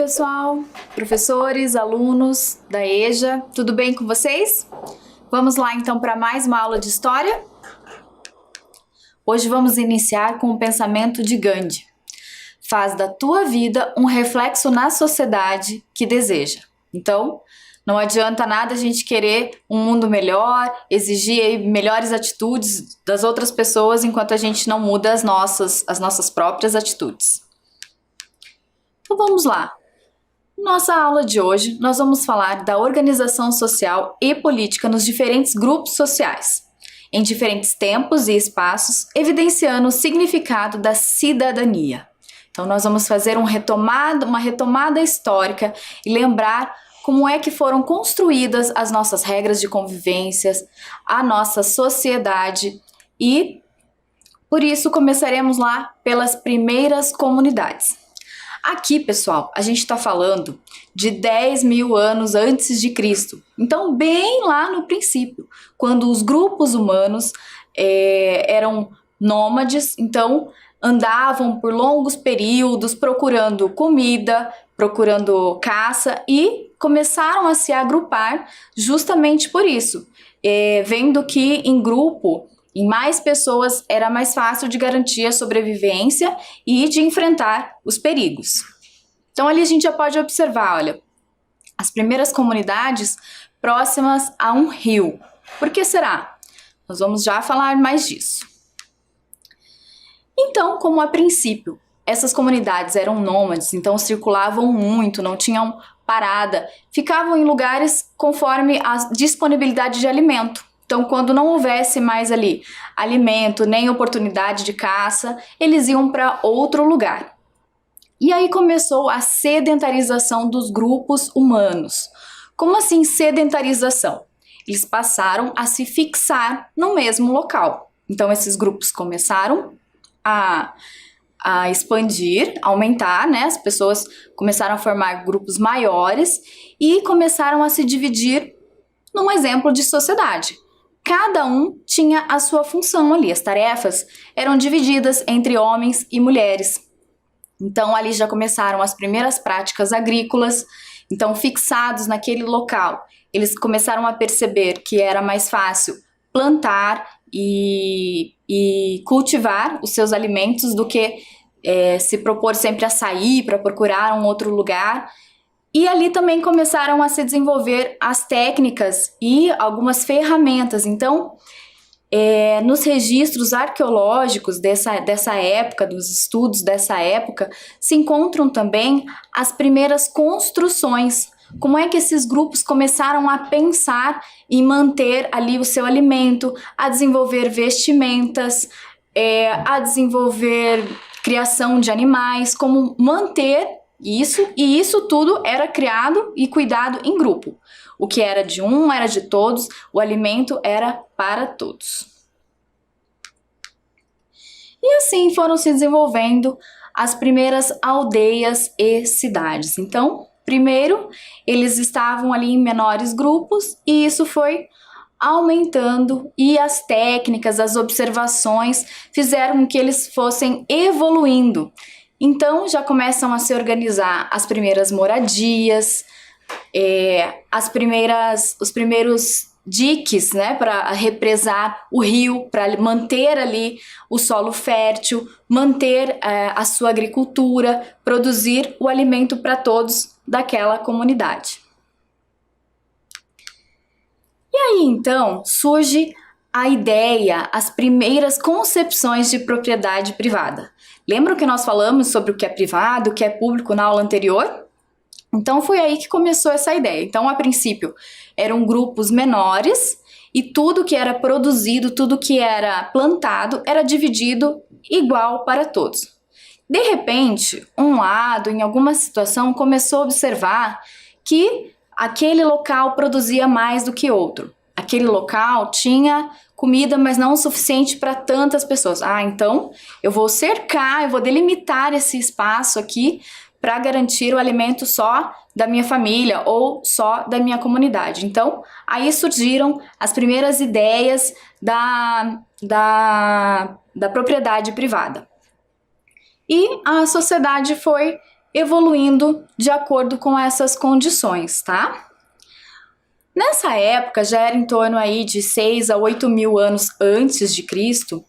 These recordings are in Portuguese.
pessoal, professores, alunos da EJA, tudo bem com vocês? Vamos lá então para mais uma aula de história? Hoje vamos iniciar com o pensamento de Gandhi. Faz da tua vida um reflexo na sociedade que deseja. Então, não adianta nada a gente querer um mundo melhor, exigir melhores atitudes das outras pessoas enquanto a gente não muda as nossas próprias atitudes. Então vamos lá. Nossa aula de hoje, nós vamos falar da organização social e política nos diferentes grupos sociais, em diferentes tempos e espaços, evidenciando o significado da cidadania. Então nós vamos fazer uma retomada histórica e lembrar como é que foram construídas as nossas regras de convivência, a nossa sociedade e, por isso, começaremos lá pelas primeiras comunidades. Aqui, pessoal, a gente está falando de 10 mil anos antes de Cristo. Então, bem lá no princípio, quando os grupos humanos eram nômades, então andavam por longos períodos procurando comida, procurando caça e começaram a se agrupar justamente por isso, vendo que em grupo, em mais pessoas, era mais fácil de garantir a sobrevivência e de enfrentar os perigos. Então ali a gente já pode observar, olha, as primeiras comunidades próximas a um rio. Por que será? Nós vamos já falar mais disso. Então, como a princípio, essas comunidades eram nômades, então circulavam muito, não tinham parada, ficavam em lugares conforme a disponibilidade de alimento. Então, quando não houvesse mais ali alimento, nem oportunidade de caça, eles iam para outro lugar. E aí começou a sedentarização dos grupos humanos. Como assim sedentarização? Eles passaram a se fixar no mesmo local. Então, esses grupos começaram a expandir, aumentar, né? As pessoas começaram a formar grupos maiores e começaram a se dividir num exemplo de sociedade. Cada um tinha a sua função ali, as tarefas eram divididas entre homens e mulheres. Então ali já começaram as primeiras práticas agrícolas, então fixados naquele local, eles começaram a perceber que era mais fácil plantar e cultivar os seus alimentos do que se propor sempre a sair para procurar um outro lugar. E ali também começaram a se desenvolver as técnicas e algumas ferramentas. Então, nos registros arqueológicos dessa época, dos estudos dessa época, se encontram também as primeiras construções. Como é que esses grupos começaram a pensar em manter ali o seu alimento, a desenvolver vestimentas, a desenvolver criação de animais, como manter isso, e isso tudo era criado e cuidado em grupo. O que era de um era de todos, o alimento era para todos. E assim foram se desenvolvendo as primeiras aldeias e cidades. Então, primeiro, eles estavam ali em menores grupos e isso foi aumentando e as técnicas, as observações fizeram com que eles fossem evoluindo. Então já começam a se organizar as primeiras moradias, os primeiros diques, né, para represar o rio, para manter ali o solo fértil, manter a sua agricultura, produzir o alimento para todos daquela comunidade. E aí então surge a ideia, as primeiras concepções de propriedade privada. Lembram que nós falamos sobre o que é privado, o que é público na aula anterior? Então foi aí que começou essa ideia. Então, a princípio, eram grupos menores e tudo que era produzido, tudo que era plantado, era dividido igual para todos. De repente, um lado, em alguma situação, começou a observar que aquele local produzia mais do que outro. Aquele local tinha comida, mas não o suficiente para tantas pessoas. Então eu vou cercar, eu vou delimitar esse espaço aqui para garantir o alimento só da minha família ou só da minha comunidade. Então, aí surgiram as primeiras ideias da propriedade privada. E a sociedade foi evoluindo de acordo com essas condições, tá? Nessa época, já era em torno aí de 6 a 8 mil anos antes de Cristo,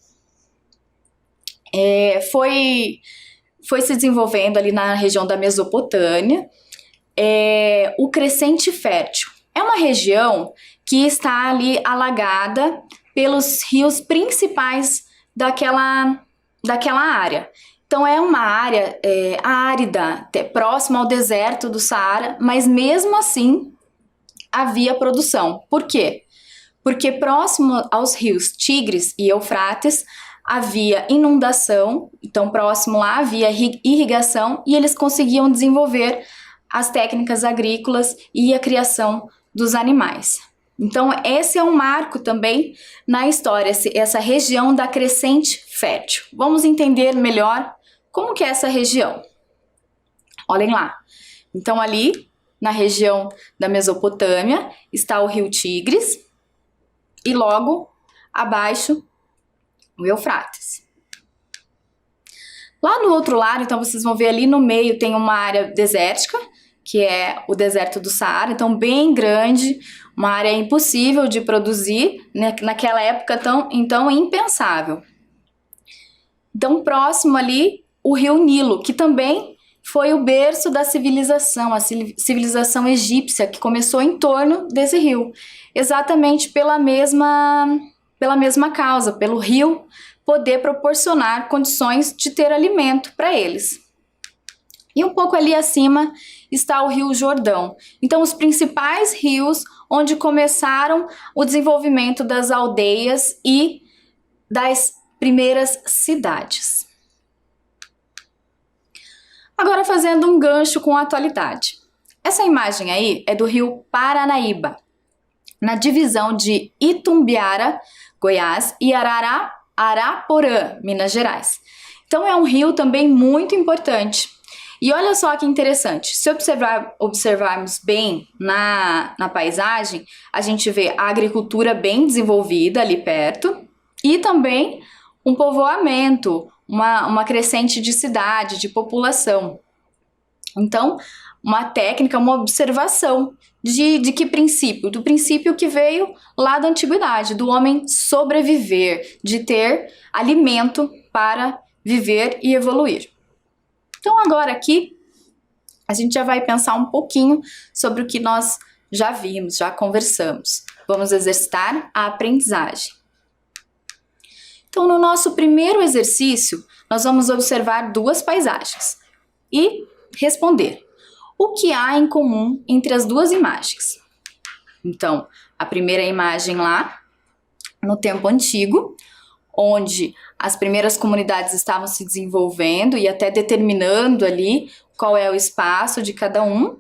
foi se desenvolvendo ali na região da Mesopotâmia, o Crescente Fértil. É uma região que está ali alagada pelos rios principais daquela área. Então é uma área árida, próxima ao deserto do Saara, mas mesmo assim havia produção. Por quê? Porque próximo aos rios Tigres e Eufrates havia inundação, então próximo lá havia irrigação e eles conseguiam desenvolver as técnicas agrícolas e a criação dos animais. Então esse é um marco também na história, essa região da Crescente Fértil. Vamos entender melhor como que é essa região. Olhem lá. Então ali na região da Mesopotâmia está o rio Tigres e logo abaixo o Eufrates. Lá no outro lado, então vocês vão ver ali no meio tem uma área desértica, que é o deserto do Saara, então bem grande, uma área impossível de produzir, né? Naquela época então impensável. Então próximo ali o rio Nilo, que também foi o berço da civilização, a civilização egípcia, que começou em torno desse rio, exatamente pela mesma causa, pelo rio poder proporcionar condições de ter alimento para eles. E um pouco ali acima está o Rio Jordão. Então, os principais rios onde começaram o desenvolvimento das aldeias e das primeiras cidades. Agora fazendo um gancho com a atualidade. Essa imagem aí é do rio Paranaíba, na divisão de Itumbiara, Goiás, e Araporã, Minas Gerais. Então é um rio também muito importante. E olha só que interessante, se observarmos bem na paisagem, a gente vê a agricultura bem desenvolvida ali perto e também um povoamento, uma crescente de cidade, de população. Então, uma técnica, uma observação de que princípio? Do princípio que veio lá da antiguidade, do homem sobreviver, de ter alimento para viver e evoluir. Então, agora aqui, a gente já vai pensar um pouquinho sobre o que nós já vimos, já conversamos. Vamos exercitar a aprendizagem. Então, no nosso primeiro exercício, nós vamos observar duas paisagens e responder o que há em comum entre as duas imagens. Então, a primeira imagem lá, no tempo antigo, onde as primeiras comunidades estavam se desenvolvendo e até determinando ali qual é o espaço de cada um.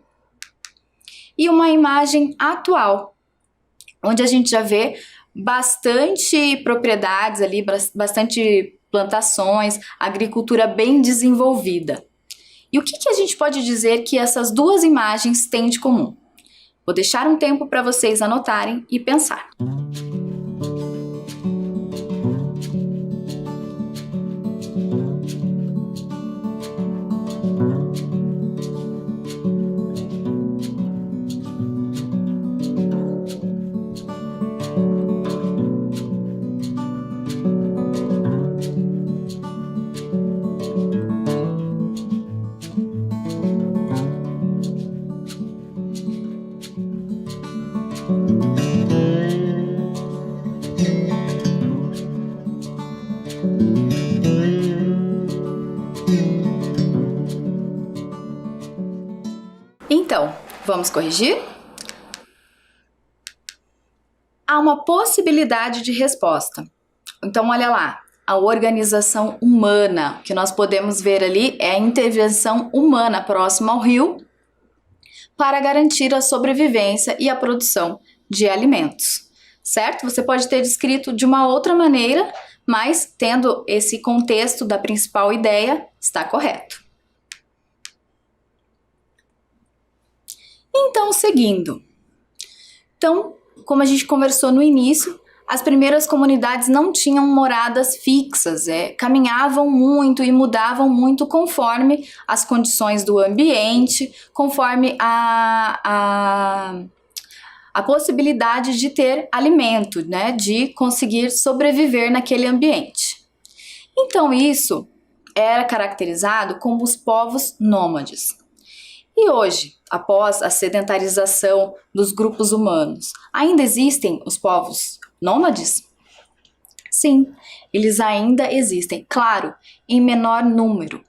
E uma imagem atual, onde a gente já vê bastante propriedades ali, bastante plantações, agricultura bem desenvolvida. E o que a gente pode dizer que essas duas imagens têm de comum? Vou deixar um tempo para vocês anotarem e pensar. Então, vamos corrigir? Há uma possibilidade de resposta. Então, olha lá, a organização humana, que nós podemos ver ali é a intervenção humana próxima ao rio para garantir a sobrevivência e a produção de alimentos, certo? Você pode ter descrito de uma outra maneira, mas tendo esse contexto da principal ideia, está correto. Então, seguindo. Então, como a gente conversou no início, As primeiras comunidades não tinham moradas fixas, caminhavam muito e mudavam muito conforme as condições do ambiente, conforme a possibilidade de ter alimento, né, de conseguir sobreviver naquele ambiente. Então isso era caracterizado como os povos nômades. E hoje, após a sedentarização dos grupos humanos, ainda existem os povos nômades? Sim, eles ainda existem, claro, em menor número.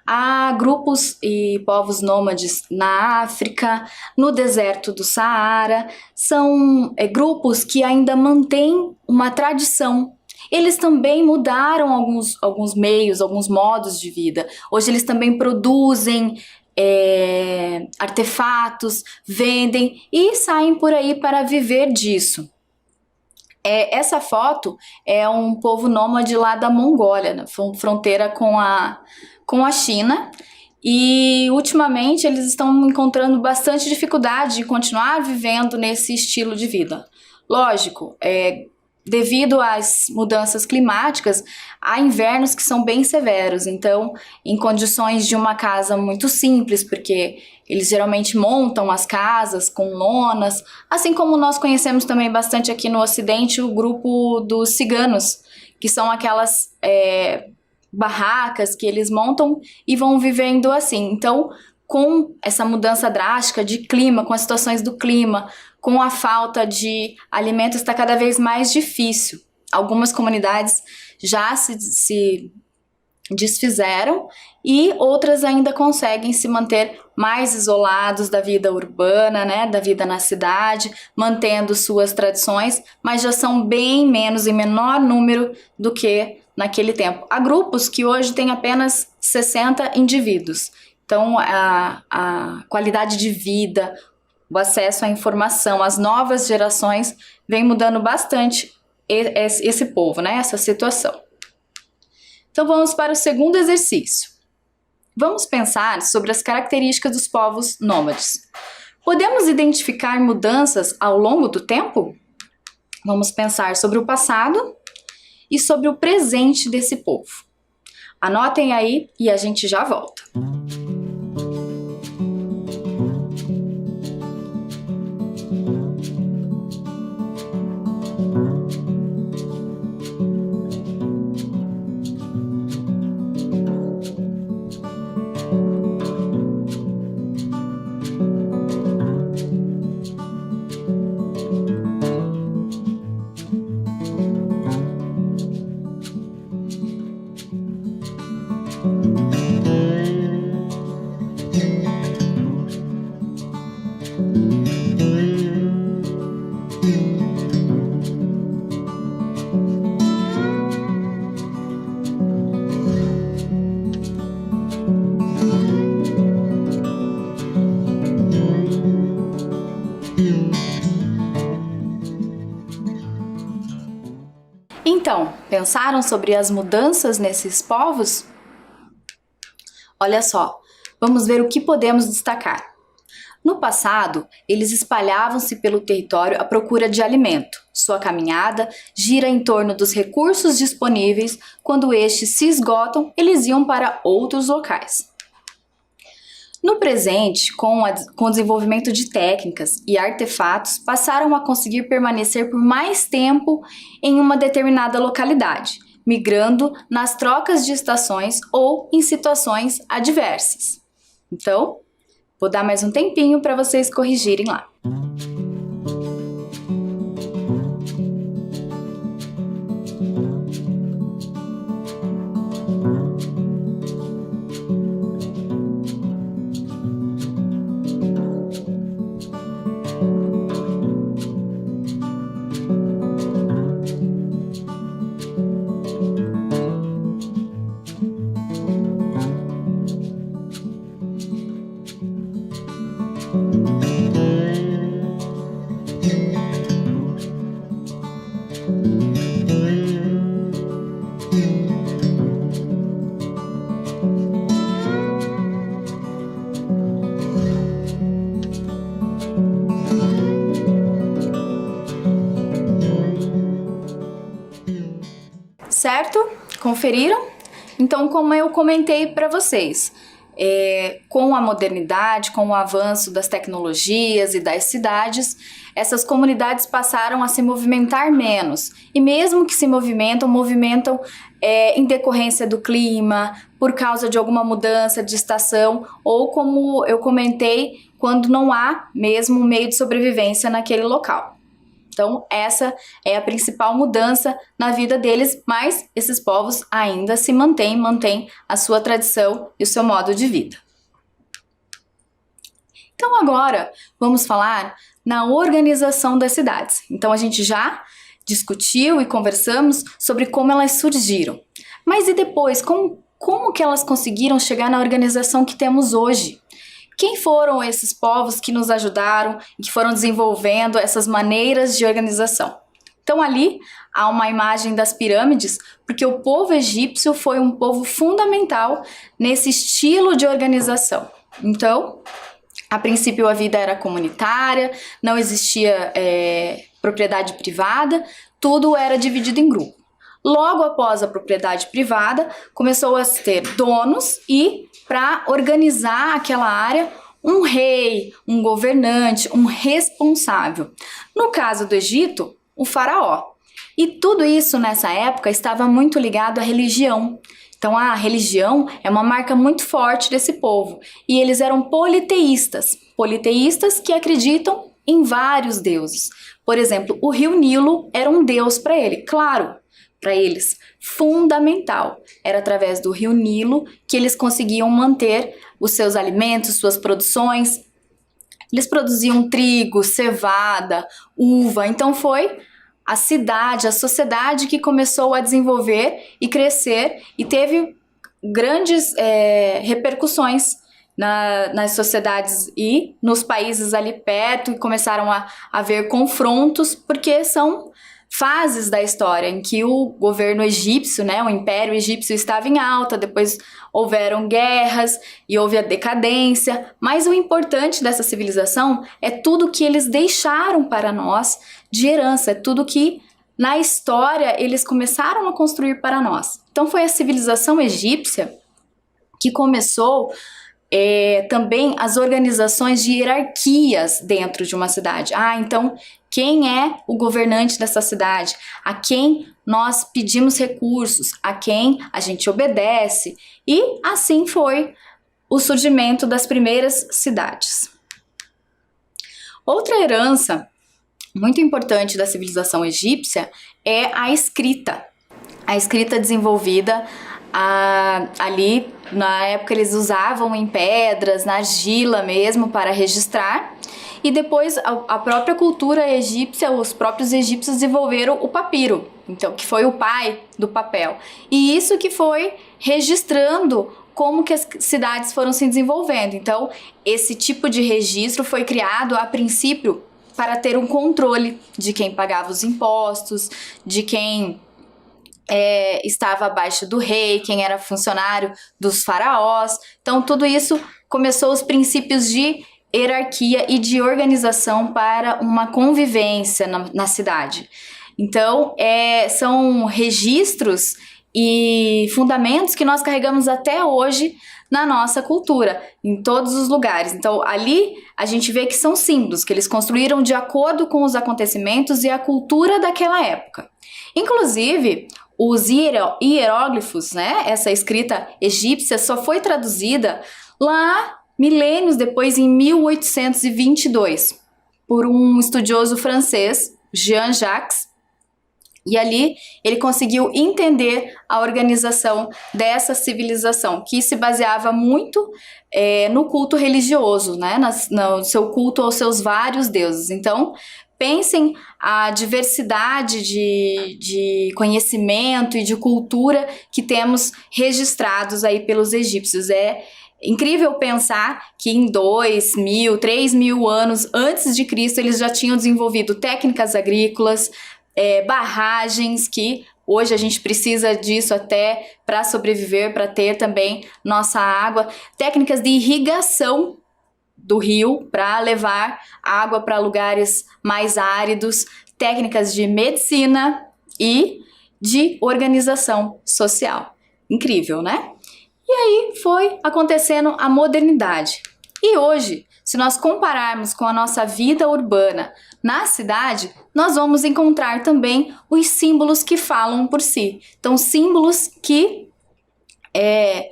Há grupos e povos nômades na África, no deserto do Saara, são grupos que ainda mantêm uma tradição. Eles também mudaram alguns meios, alguns modos de vida. Hoje eles também produzem artefatos, vendem e saem por aí para viver disso. Essa foto é um povo nômade lá da Mongólia, na fronteira com a China, e ultimamente eles estão encontrando bastante dificuldade de continuar vivendo nesse estilo de vida. Lógico, devido às mudanças climáticas, há invernos que são bem severos, então em condições de uma casa muito simples, porque eles geralmente montam as casas com lonas, assim como nós conhecemos também bastante aqui no Ocidente o grupo dos ciganos, que são aquelas barracas que eles montam e vão vivendo assim. Então, com essa mudança drástica de clima, com as situações do clima, com a falta de alimento, está cada vez mais difícil. Algumas comunidades já se desfizeram e outras ainda conseguem se manter mais isolados da vida urbana, né, da vida na cidade, mantendo suas tradições, mas já são bem menos, em menor número do que naquele tempo. Há grupos que hoje têm apenas 60 indivíduos. Então, a qualidade de vida, o acesso à informação, as novas gerações vem mudando bastante esse povo, né? Essa situação. Então, vamos para o segundo exercício. Vamos pensar sobre as características dos povos nômades. Podemos identificar mudanças ao longo do tempo? Vamos pensar sobre o passado e sobre o presente desse povo. Anotem aí e a gente já volta. Então, pensaram sobre as mudanças nesses povos? Olha só, vamos ver o que podemos destacar. No passado, eles espalhavam-se pelo território à procura de alimento. Sua caminhada gira em torno dos recursos disponíveis. Quando estes se esgotam, eles iam para outros locais. No presente, com o desenvolvimento de técnicas e artefatos, passaram a conseguir permanecer por mais tempo em uma determinada localidade, migrando nas trocas de estações ou em situações adversas. Então, vou dar mais um tempinho para vocês corrigirem lá. certo? Conferiram? Então, como eu comentei para vocês, com a modernidade, com o avanço das tecnologias e das cidades, essas comunidades passaram a se movimentar menos. E mesmo que se movimentam em decorrência do clima, por causa de alguma mudança de estação, ou como eu comentei, quando não há mesmo um meio de sobrevivência naquele local. Então, essa é a principal mudança na vida deles, mas esses povos ainda se mantêm a sua tradição e o seu modo de vida. Então, agora vamos falar na organização das cidades. Então, a gente já discutiu e conversamos sobre como elas surgiram. Mas e depois, como que elas conseguiram chegar na organização que temos hoje? Quem foram esses povos que nos ajudaram e que foram desenvolvendo essas maneiras de organização? Então ali há uma imagem das pirâmides, porque o povo egípcio foi um povo fundamental nesse estilo de organização. Então, a princípio a vida era comunitária, não existia propriedade privada, tudo era dividido em grupo. Logo após a propriedade privada, começou a ter donos e, para organizar aquela área, um rei, um governante, um responsável. No caso do Egito, o faraó. E tudo isso nessa época estava muito ligado à religião. Então a religião é uma marca muito forte desse povo. E eles eram politeístas que acreditam em vários deuses. Por exemplo, o rio Nilo era um deus para ele, claro, para eles, fundamental. Era através do rio Nilo que eles conseguiam manter os seus alimentos, suas produções. Eles produziam trigo, cevada, uva. Então foi a cidade, a sociedade que começou a desenvolver e crescer e teve grandes repercussões nas sociedades e nos países ali perto, e começaram a haver confrontos, porque são fases da história em que o governo egípcio, o Império Egípcio estava em alta, depois houveram guerras e houve a decadência, mas o importante dessa civilização é tudo que eles deixaram para nós de herança, é tudo que na história eles começaram a construir para nós. Então foi a civilização egípcia que começou também as organizações de hierarquias dentro de uma cidade. Então quem é o governante dessa cidade? A quem nós pedimos recursos? A quem a gente obedece? E assim foi o surgimento das primeiras cidades. Outra herança muito importante da civilização egípcia é a escrita. A escrita desenvolvida ali, na época eles usavam em pedras, na argila mesmo, para registrar. E depois a própria cultura egípcia, os próprios egípcios desenvolveram o papiro, então, que foi o pai do papel. E isso que foi registrando como que as cidades foram se desenvolvendo. Então, esse tipo de registro foi criado a princípio para ter um controle de quem pagava os impostos, de quem estava abaixo do rei, quem era funcionário dos faraós. Então, tudo isso começou os princípios de hierarquia e de organização para uma convivência na cidade. Então, são registros e fundamentos que nós carregamos até hoje na nossa cultura, em todos os lugares. Então, ali a gente vê que são símbolos que eles construíram de acordo com os acontecimentos e a cultura daquela época. Inclusive, os hieróglifos, essa escrita egípcia, só foi traduzida lá milênios depois, em 1822, por um estudioso francês, Jean-Jacques, e ali ele conseguiu entender a organização dessa civilização, que se baseava muito no culto religioso, no seu culto aos seus vários deuses. Então, pensem a diversidade de conhecimento e de cultura que temos registrados aí pelos egípcios. É incrível pensar que em 2.000, 3.000 anos antes de Cristo eles já tinham desenvolvido técnicas agrícolas, barragens, que hoje a gente precisa disso até para sobreviver, para ter também nossa água, técnicas de irrigação do rio para levar água para lugares mais áridos, técnicas de medicina e de organização social. Incrível, né? E aí foi acontecendo a modernidade. E hoje, se nós compararmos com a nossa vida urbana na cidade, nós vamos encontrar também os símbolos que falam por si. Então, símbolos que é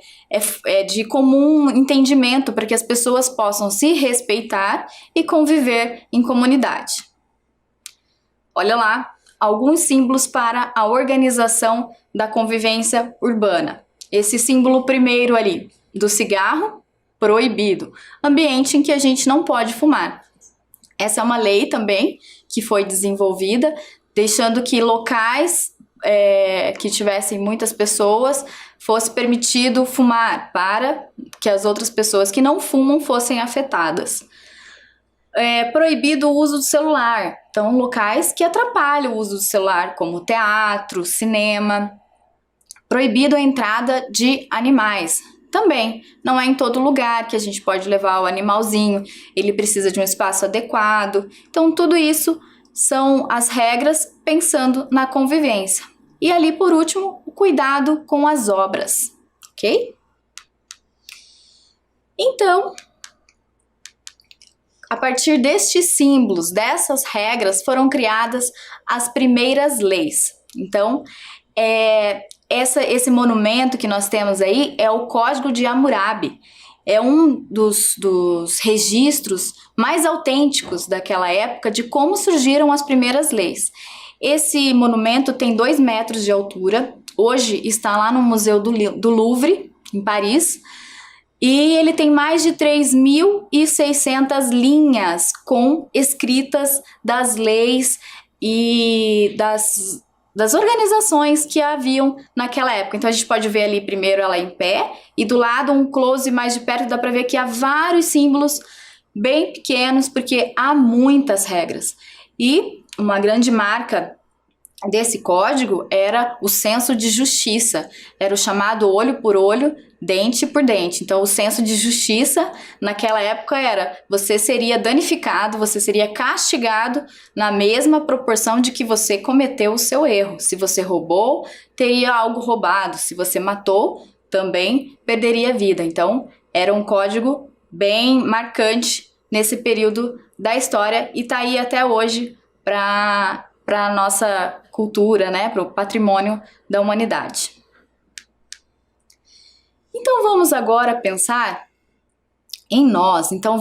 de comum entendimento para que as pessoas possam se respeitar e conviver em comunidade. Olha lá, alguns símbolos para a organização da convivência urbana. Esse símbolo primeiro ali, do cigarro, proibido. Ambiente em que a gente não pode fumar. Essa é uma lei também que foi desenvolvida, deixando que locais que tivessem muitas pessoas fosse permitido fumar, para que as outras pessoas que não fumam fossem afetadas. Proibido o uso do celular, então locais que atrapalham o uso do celular, como teatro, cinema. Proibido a entrada de animais. Também, não é em todo lugar que a gente pode levar o animalzinho, ele precisa de um espaço adequado. Então, tudo isso são as regras pensando na convivência. E ali, por último, o cuidado com as obras, ok? Então, a partir destes símbolos, dessas regras, foram criadas as primeiras leis. Então, esse monumento que nós temos aí é o Código de Hammurabi. É um dos registros mais autênticos daquela época de como surgiram as primeiras leis. Esse monumento tem 2 metros de altura, hoje está lá no Museu do Louvre, em Paris, e ele tem mais de 3.600 linhas com escritas das leis e das organizações que haviam naquela época. Então a gente pode ver ali primeiro ela em pé e do lado um close mais de perto, dá para ver que há vários símbolos bem pequenos, porque há muitas regras. E uma grande marca desse código era o senso de justiça, era o chamado olho por olho, dente por dente. Então o senso de justiça naquela época era: você seria danificado, você seria castigado na mesma proporção de que você cometeu o seu erro. Se você roubou, teria algo roubado. Se você matou, também perderia a vida. Então era um código bem marcante nesse período da história e tá aí até hoje para a nossa cultura, né, para o patrimônio da humanidade. Então vamos agora pensar em nós. Então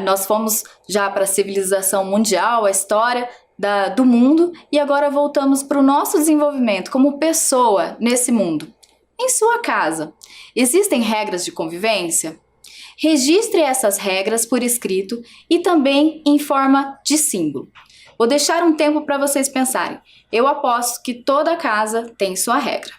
nós fomos já para a civilização mundial, a história do mundo, e agora voltamos para o nosso desenvolvimento como pessoa nesse mundo. Em sua casa, existem regras de convivência? Registre essas regras por escrito e também em forma de símbolo. Vou deixar um tempo para vocês pensarem. Eu aposto que toda casa tem sua regra.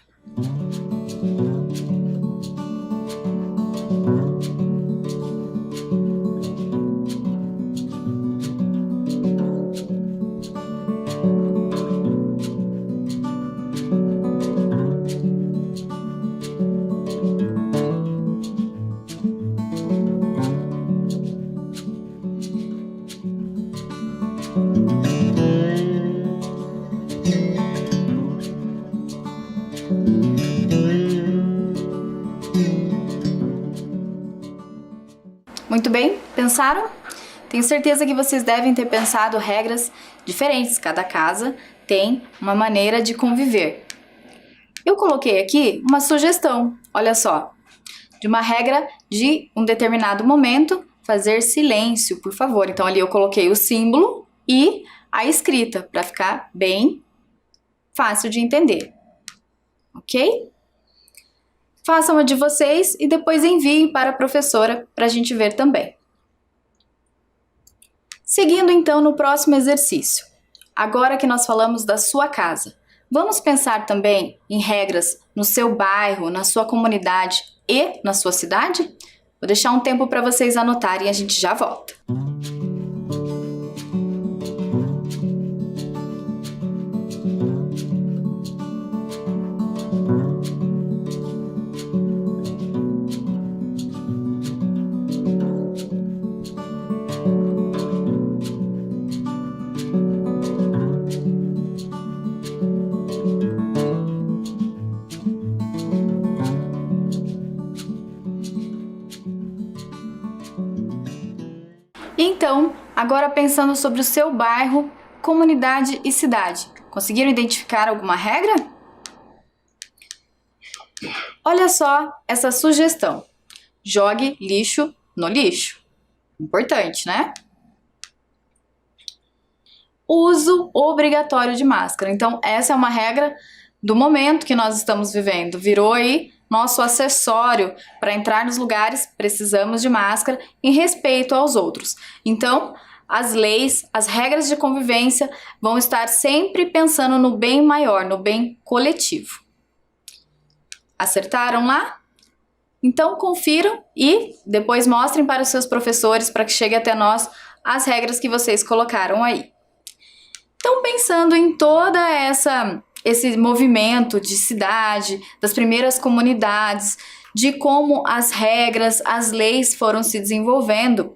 Muito bem, pensaram? Tenho certeza que vocês devem ter pensado regras diferentes, cada casa tem uma maneira de conviver. Eu coloquei aqui uma sugestão, olha só, de uma regra de um determinado momento, fazer silêncio, por favor. Então ali eu coloquei o símbolo e a escrita, para ficar bem fácil de entender, ok? Façam a de vocês e depois enviem para a professora para a gente ver também. Seguindo então no próximo exercício. Agora que nós falamos da sua casa, vamos pensar também em regras no seu bairro, na sua comunidade e na sua cidade? Vou deixar um tempo para vocês anotarem e a gente já volta. Então, agora pensando sobre o seu bairro, comunidade e cidade, conseguiram identificar alguma regra? Olha só essa sugestão. Jogue lixo no lixo. Importante, né? Uso obrigatório de máscara. Então, essa é uma regra do momento que nós estamos vivendo. Virou aí nosso acessório para entrar nos lugares, precisamos de máscara em respeito aos outros. Então, as leis, as regras de convivência vão estar sempre pensando no bem maior, no bem coletivo. Acertaram lá? Então confiram e depois mostrem para os seus professores para que chegue até nós as regras que vocês colocaram aí. Então, pensando em toda esse movimento de cidade, das primeiras comunidades, de como as regras, as leis foram se desenvolvendo,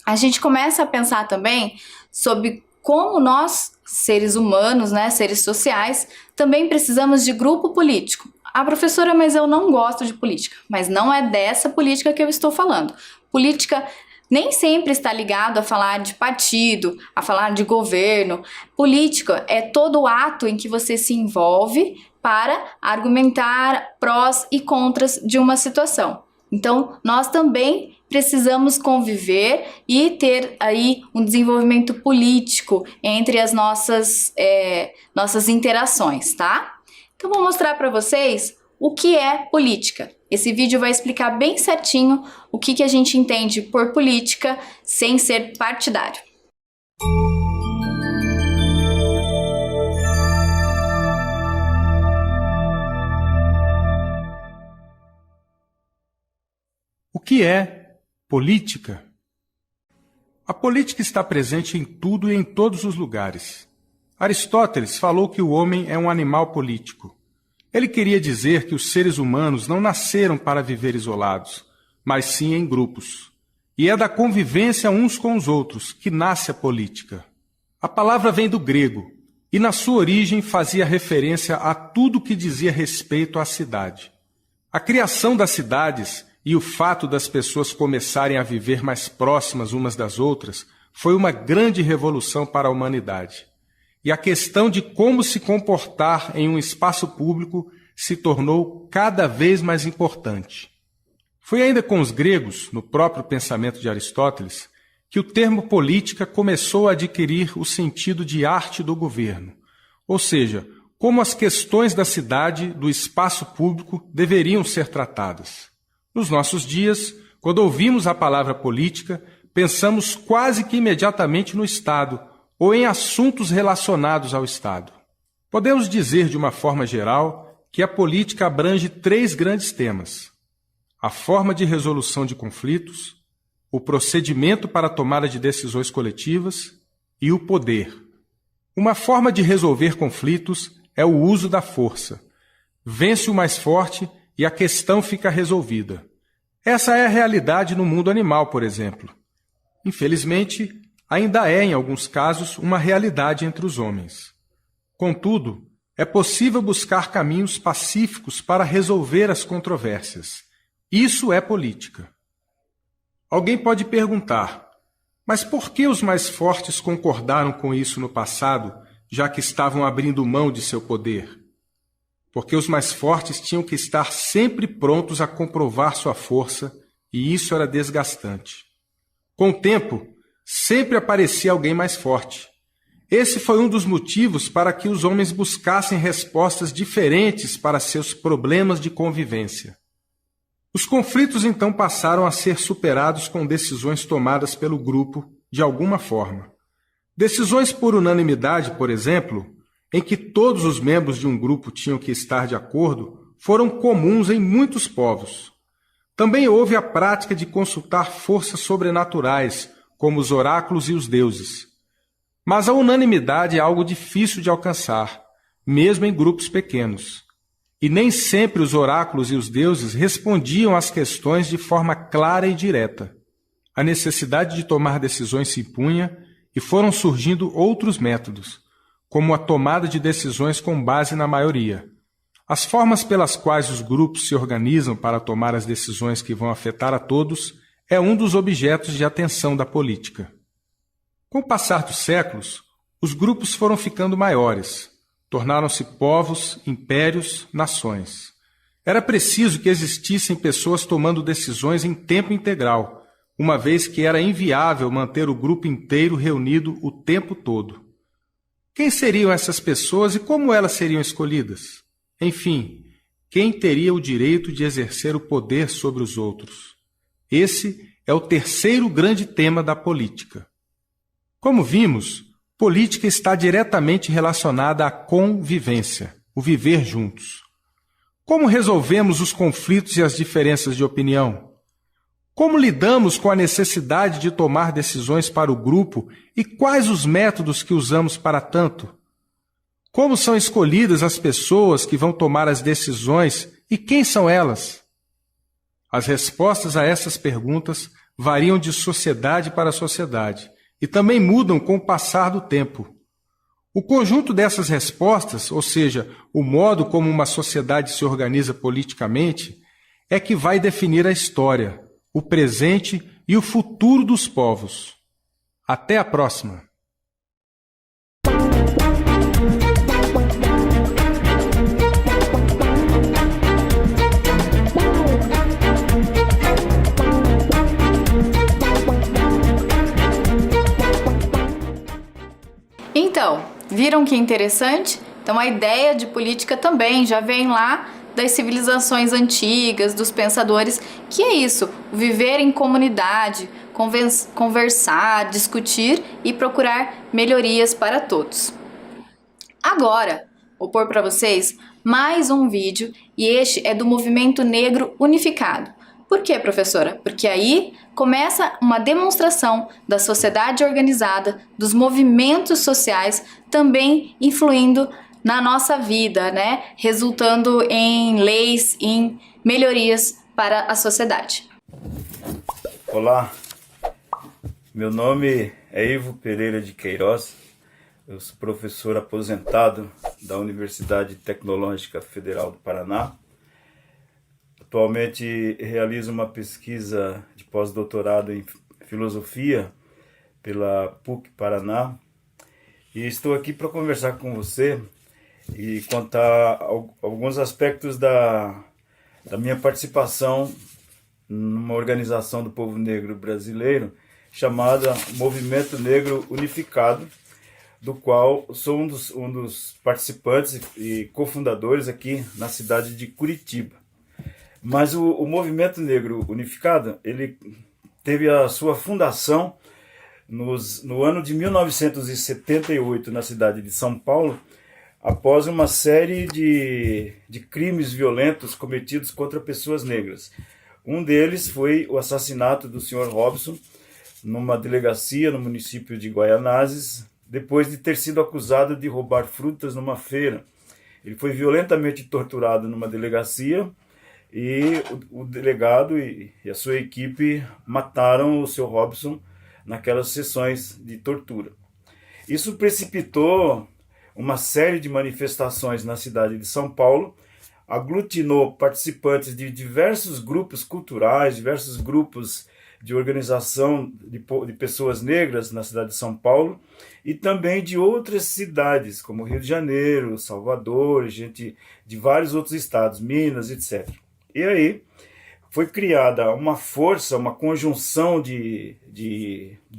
a gente começa a pensar também sobre como nós, seres humanos, né, seres sociais, também precisamos de grupo político. Ah, professora, mas eu não gosto de política. Mas não é dessa política que eu estou falando. Política nem sempre está ligado a falar de partido, a falar de governo. Política é todo ato em que você se envolve para argumentar prós e contras de uma situação. Então, nós também precisamos conviver e ter aí um desenvolvimento político entre as nossas interações, tá? Então, vou mostrar para vocês o que é política. Esse vídeo vai explicar bem certinho o que a gente entende por política sem ser partidário. O que é política? A política está presente em tudo e em todos os lugares. Aristóteles falou que o homem é um animal político. Ele queria dizer que os seres humanos não nasceram para viver isolados, mas sim em grupos. E é da convivência uns com os outros que nasce a política. A palavra vem do grego e, na sua origem, fazia referência a tudo que dizia respeito à cidade. A criação das cidades e o fato das pessoas começarem a viver mais próximas umas das outras foi uma grande revolução para a humanidade. E a questão de como se comportar em um espaço público se tornou cada vez mais importante. Foi ainda com os gregos, no próprio pensamento de Aristóteles, que o termo política começou a adquirir o sentido de arte do governo, ou seja, como as questões da cidade, do espaço público, deveriam ser tratadas. Nos nossos dias, quando ouvimos a palavra política, pensamos quase que imediatamente no Estado, ou em assuntos relacionados ao Estado. Podemos dizer de uma forma geral que a política abrange 3 grandes temas: a forma de resolução de conflitos, o procedimento para a tomada de decisões coletivas e o poder. Uma forma de resolver conflitos é o uso da força. Vence o mais forte e a questão fica resolvida. Essa é a realidade no mundo animal, por exemplo. Infelizmente, ainda é, em alguns casos, uma realidade entre os homens. Contudo, é possível buscar caminhos pacíficos para resolver as controvérsias. Isso é política. Alguém pode perguntar, mas por que os mais fortes concordaram com isso no passado, já que estavam abrindo mão de seu poder? Porque os mais fortes tinham que estar sempre prontos a comprovar sua força, e isso era desgastante. Com o tempo, sempre aparecia alguém mais forte. Esse foi um dos motivos para que os homens buscassem respostas diferentes para seus problemas de convivência. Os conflitos então passaram a ser superados com decisões tomadas pelo grupo de alguma forma. Decisões por unanimidade, por exemplo, em que todos os membros de um grupo tinham que estar de acordo, foram comuns em muitos povos. Também houve a prática de consultar forças sobrenaturais, como os oráculos e os deuses. Mas a unanimidade é algo difícil de alcançar, mesmo em grupos pequenos. E nem sempre os oráculos e os deuses respondiam às questões de forma clara e direta. A necessidade de tomar decisões se impunha e foram surgindo outros métodos, como a tomada de decisões com base na maioria. As formas pelas quais os grupos se organizam para tomar as decisões que vão afetar a todos é um dos objetos de atenção da política. Com o passar dos séculos, os grupos foram ficando maiores, tornaram-se povos, impérios, nações. Era preciso que existissem pessoas tomando decisões em tempo integral, uma vez que era inviável manter o grupo inteiro reunido o tempo todo. Quem seriam essas pessoas e como elas seriam escolhidas? Enfim, quem teria o direito de exercer o poder sobre os outros? Esse é o terceiro grande tema da política. Como vimos, política está diretamente relacionada à convivência, o viver juntos. Como resolvemos os conflitos e as diferenças de opinião? Como lidamos com a necessidade de tomar decisões para o grupo e quais os métodos que usamos para tanto? Como são escolhidas as pessoas que vão tomar as decisões e quem são elas? As respostas a essas perguntas variam de sociedade para sociedade e também mudam com o passar do tempo. O conjunto dessas respostas, ou seja, o modo como uma sociedade se organiza politicamente, é que vai definir a história, o presente e o futuro dos povos. Até a próxima! Então, viram que interessante? Então a ideia de política também já vem lá das civilizações antigas, dos pensadores, que é isso, viver em comunidade, conversar, discutir e procurar melhorias para todos. Agora, vou pôr para vocês mais um vídeo e este é do Movimento Negro Unificado. Por quê, professora? Porque aí começa uma demonstração da sociedade organizada, dos movimentos sociais também influindo na nossa vida, né? Resultando em leis, em melhorias para a sociedade. Olá, meu nome é Ivo Pereira de Queiroz, eu sou professor aposentado da Universidade Tecnológica Federal do Paraná. Atualmente realizo uma pesquisa de pós-doutorado em filosofia pela PUC Paraná e estou aqui para conversar com você e contar alguns aspectos da minha participação numa organização do povo negro brasileiro chamada Movimento Negro Unificado, do qual sou um dos participantes e cofundadores aqui na cidade de Curitiba. Mas o Movimento Negro Unificado, ele teve a sua fundação no ano de 1978, na cidade de São Paulo, após uma série de crimes violentos cometidos contra pessoas negras. Um deles foi o assassinato do Sr. Robson numa delegacia no município de Guaianazes, depois de ter sido acusado de roubar frutas numa feira. Ele foi violentamente torturado numa delegacia e o delegado e a sua equipe mataram o Sr. Robson naquelas sessões de tortura. Isso precipitou uma série de manifestações na cidade de São Paulo, aglutinou participantes de diversos grupos culturais, diversos grupos de organização de pessoas negras na cidade de São Paulo e também de outras cidades, como Rio de Janeiro, Salvador, gente de vários outros estados, Minas, etc. E aí foi criada uma força, uma conjunção de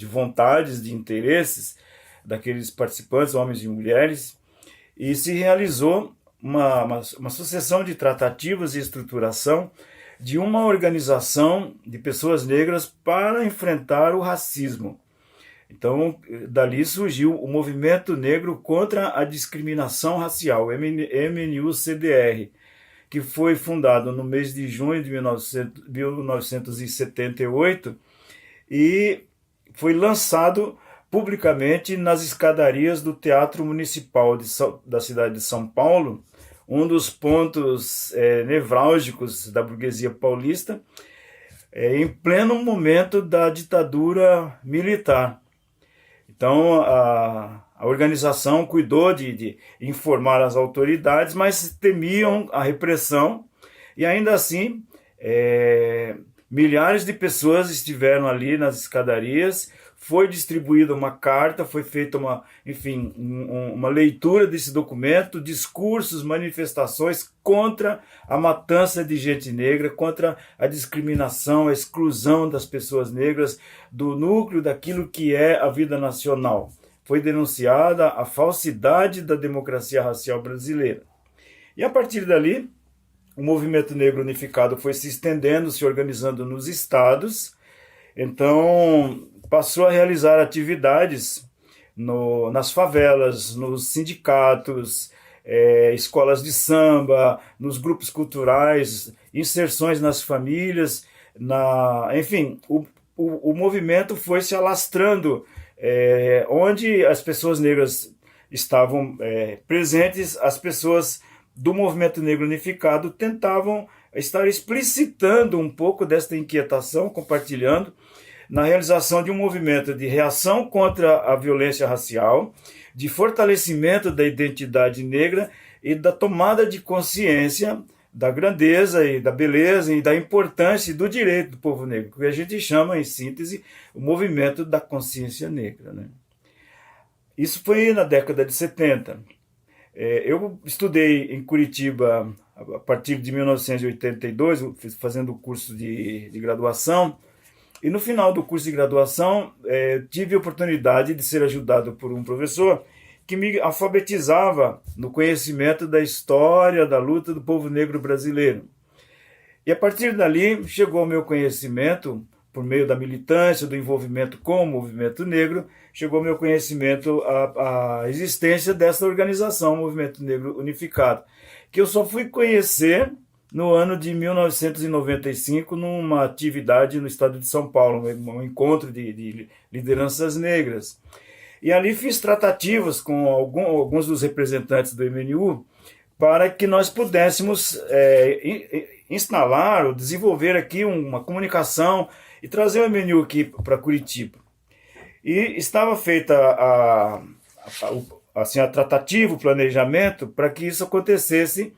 vontades, de interesses daqueles participantes, homens e mulheres, e se realizou uma sucessão de tratativas e estruturação de uma organização de pessoas negras para enfrentar o racismo. Então, dali surgiu o Movimento Negro contra a Discriminação Racial, MNU-CDR, que foi fundado no mês de junho de 1978 e foi lançado publicamente nas escadarias do Teatro Municipal da cidade de São Paulo, um dos pontos nevrálgicos da burguesia paulista, em pleno momento da ditadura militar. Então, a organização cuidou de informar as autoridades, mas temiam a repressão e ainda assim Milhares de pessoas estiveram ali nas escadarias, foi distribuída uma carta, foi feita uma leitura desse documento, discursos, manifestações contra a matança de gente negra, contra a discriminação, a exclusão das pessoas negras do núcleo daquilo que é a vida nacional. Foi denunciada a falsidade da democracia racial brasileira. E a partir dali, o movimento negro unificado foi se estendendo, se organizando nos estados. Então, passou a realizar atividades nas favelas, nos sindicatos, escolas de samba, nos grupos culturais, inserções nas famílias. Enfim, o movimento foi se alastrando, onde as pessoas negras estavam presentes, as pessoas do movimento negro unificado tentavam estar explicitando um pouco desta inquietação, compartilhando, na realização de um movimento de reação contra a violência racial, de fortalecimento da identidade negra e da tomada de consciência da grandeza e da beleza e da importância e do direito do povo negro, que a gente chama, em síntese, o movimento da consciência negra, né? Isso foi na década de 70. Eu estudei em Curitiba a partir de 1982, fazendo o curso de graduação, e no final do curso de graduação tive a oportunidade de ser ajudado por um professor que me alfabetizava no conhecimento da história da luta do povo negro brasileiro. E a partir dali chegou ao meu conhecimento, por meio da militância, do envolvimento com o movimento negro, chegou ao meu conhecimento a existência dessa organização, o Movimento Negro Unificado, que eu só fui conhecer no ano de 1995, numa atividade no estado de São Paulo, um encontro de lideranças negras. E ali fiz tratativas com alguns dos representantes do MNU para que nós pudéssemos instalar ou desenvolver aqui uma comunicação e trazer o MNU aqui para Curitiba. E estava feita a tratativa, o planejamento para que isso acontecesse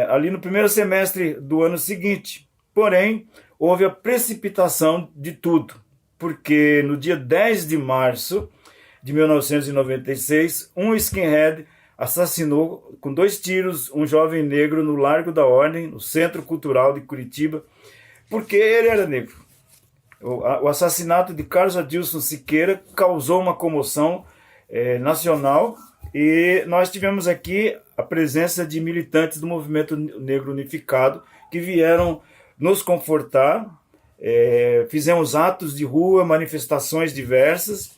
ali no primeiro semestre do ano seguinte. Porém, houve a precipitação de tudo, porque no dia 10 de março de 1996, um skinhead assassinou com 2 tiros um jovem negro no Largo da Ordem, no Centro Cultural de Curitiba, porque ele era negro. O assassinato de Carlos Adilson Siqueira causou uma comoção nacional, e nós tivemos aqui a presença de militantes do Movimento Negro Unificado que vieram nos confortar, fizemos atos de rua, manifestações diversas,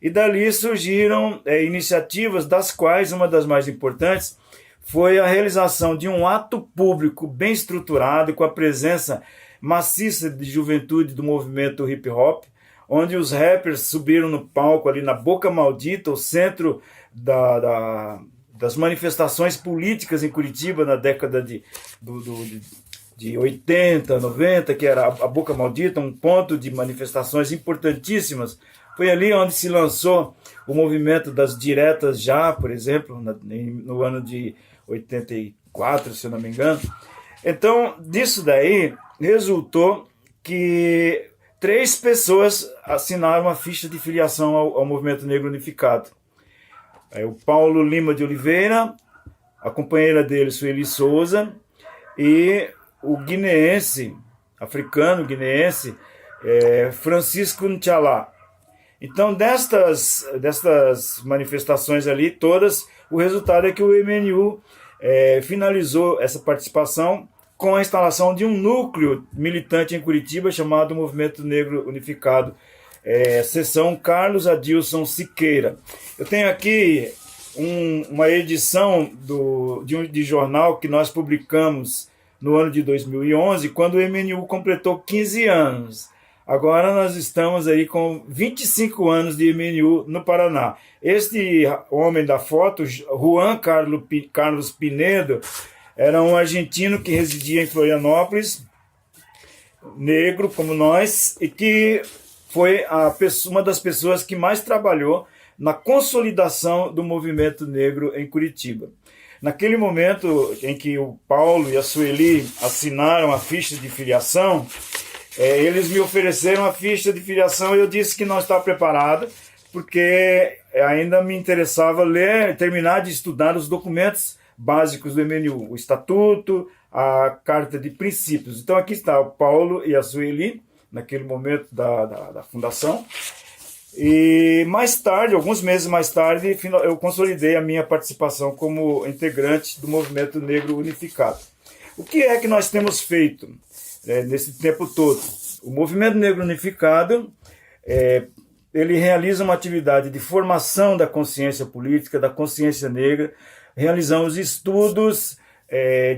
e dali surgiram iniciativas, das quais uma das mais importantes foi a realização de um ato público bem estruturado, com a presença maciça de juventude do movimento hip hop, onde os rappers subiram no palco ali na Boca Maldita, o centro das manifestações políticas em Curitiba na década de 80, 90, que era a Boca Maldita, um ponto de manifestações importantíssimas. Foi ali onde se lançou o movimento das diretas já, por exemplo, no ano de 84, se eu não me engano. Então, disso daí, resultou que 3 pessoas assinaram a ficha de filiação ao Movimento Negro Unificado. O Paulo Lima de Oliveira, a companheira dele, Sueli Souza, e o guineense, africano guineense, Francisco Nchalá. Então, destas manifestações ali, todas, o resultado é que o MNU finalizou essa participação com a instalação de um núcleo militante em Curitiba chamado Movimento Negro Unificado, seção Carlos Adilson Siqueira. Eu tenho aqui uma edição de jornal que nós publicamos no ano de 2011, quando o MNU completou 15 anos. Agora nós estamos aí com 25 anos de MNU no Paraná. Este homem da foto, Juan Carlos Pinedo, era um argentino que residia em Florianópolis, negro como nós, e que foi uma das pessoas que mais trabalhou na consolidação do movimento negro em Curitiba. Naquele momento em que o Paulo e a Sueli assinaram a ficha de filiação, eles me ofereceram a ficha de filiação e eu disse que não estava preparado, porque ainda me interessava ler, terminar de estudar os documentos básicos do MNU, o Estatuto, a Carta de Princípios. Então aqui está o Paulo e a Sueli, naquele momento da fundação. E mais tarde, alguns meses mais tarde, eu consolidei a minha participação como integrante do Movimento Negro Unificado. O que é que nós temos feito nesse tempo todo? O Movimento Negro Unificado, ele realiza uma atividade de formação da consciência política, da consciência negra. Realizamos estudos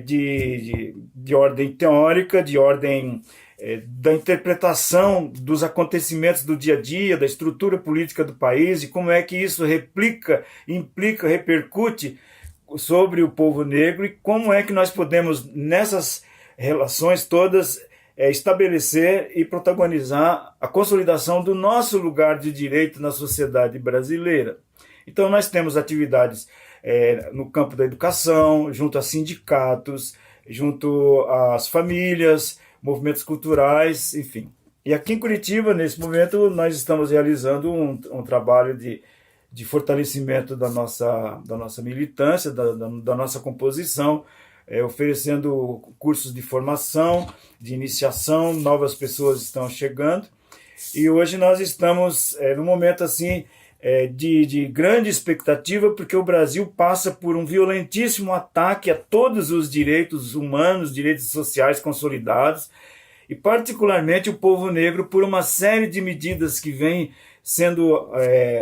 de ordem teórica, de ordem da interpretação dos acontecimentos do dia a dia, da estrutura política do país e como é que isso implica, repercute sobre o povo negro e como é que nós podemos, nessas relações todas, estabelecer e protagonizar a consolidação do nosso lugar de direito na sociedade brasileira. Então nós temos atividades no campo da educação, junto a sindicatos, junto às famílias, movimentos culturais, enfim. E aqui em Curitiba, nesse momento, nós estamos realizando um trabalho de fortalecimento da nossa militância, da nossa composição, oferecendo cursos de formação, de iniciação, novas pessoas estão chegando. E hoje nós estamos num momento assim de grande expectativa, porque o Brasil passa por um violentíssimo ataque a todos os direitos humanos, direitos sociais consolidados, e particularmente o povo negro por uma série de medidas que vêm sendo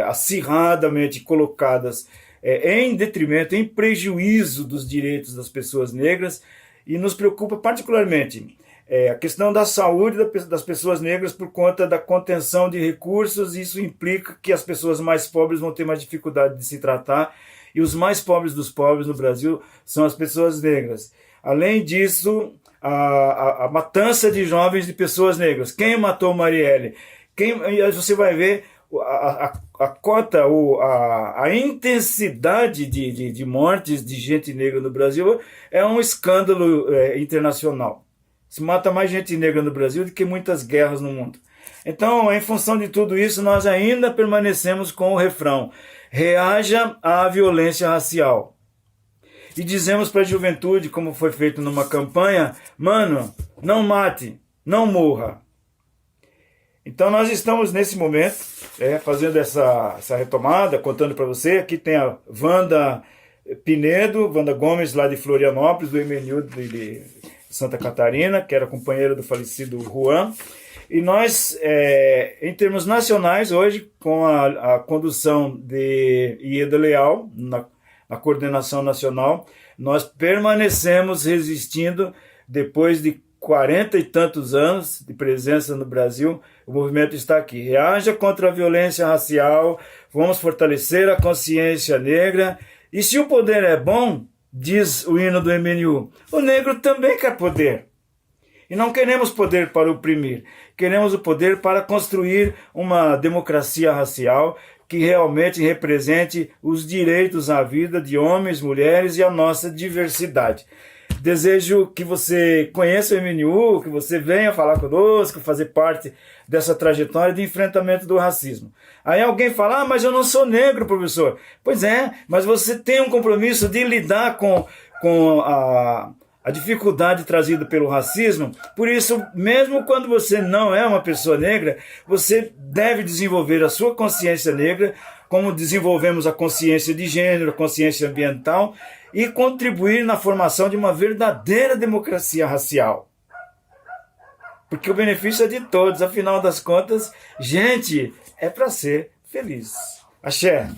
acirradamente colocadas em detrimento, em prejuízo dos direitos das pessoas negras, e nos preocupa particularmente a questão da saúde das pessoas negras por conta da contenção de recursos. Isso implica que as pessoas mais pobres vão ter mais dificuldade de se tratar, e os mais pobres dos pobres no Brasil são as pessoas negras. Além disso, a matança de jovens de pessoas negras. Quem matou Marielle? Você vai ver a cota, a intensidade de mortes de gente negra no Brasil é um escândalo internacional. Se mata mais gente negra no Brasil do que muitas guerras no mundo. Então, em função de tudo isso, nós ainda permanecemos com o refrão: reaja à violência racial. E dizemos para a juventude, como foi feito numa campanha: mano, não mate, não morra. Então nós estamos nesse momento fazendo essa retomada, contando para você. Aqui tem a Wanda Gomes, lá de Florianópolis, do MNU de Santa Catarina, que era companheira do falecido Juan. E nós, em termos nacionais, hoje, com a condução de Ieda Leal, na coordenação nacional, nós permanecemos resistindo depois de 40 e tantos anos de presença no Brasil. O movimento está aqui. Reaja contra a violência racial, vamos fortalecer a consciência negra. E se o poder é bom, diz o hino do MNU, o negro também quer poder. E não queremos poder para oprimir, queremos o poder para construir uma democracia racial que realmente represente os direitos à vida de homens, mulheres e a nossa diversidade. Desejo que você conheça o MNU, que você venha falar conosco, fazer parte dessa trajetória de enfrentamento do racismo. Aí alguém fala: mas eu não sou negro, professor. Pois é, mas você tem um compromisso de lidar com a dificuldade trazida pelo racismo. Por isso, mesmo quando você não é uma pessoa negra, você deve desenvolver a sua consciência negra, como desenvolvemos a consciência de gênero, a consciência ambiental, e contribuir na formação de uma verdadeira democracia racial. Porque o benefício é de todos, afinal das contas, gente, é para ser feliz. Axé.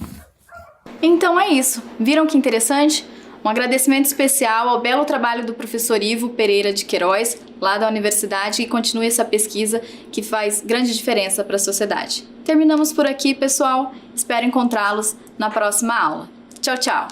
Então é isso. Viram que interessante? Um agradecimento especial ao belo trabalho do professor Ivo Pereira de Queiroz, lá da universidade, e continue essa pesquisa que faz grande diferença para a sociedade. Terminamos por aqui, pessoal. Espero encontrá-los na próxima aula. Tchau, tchau!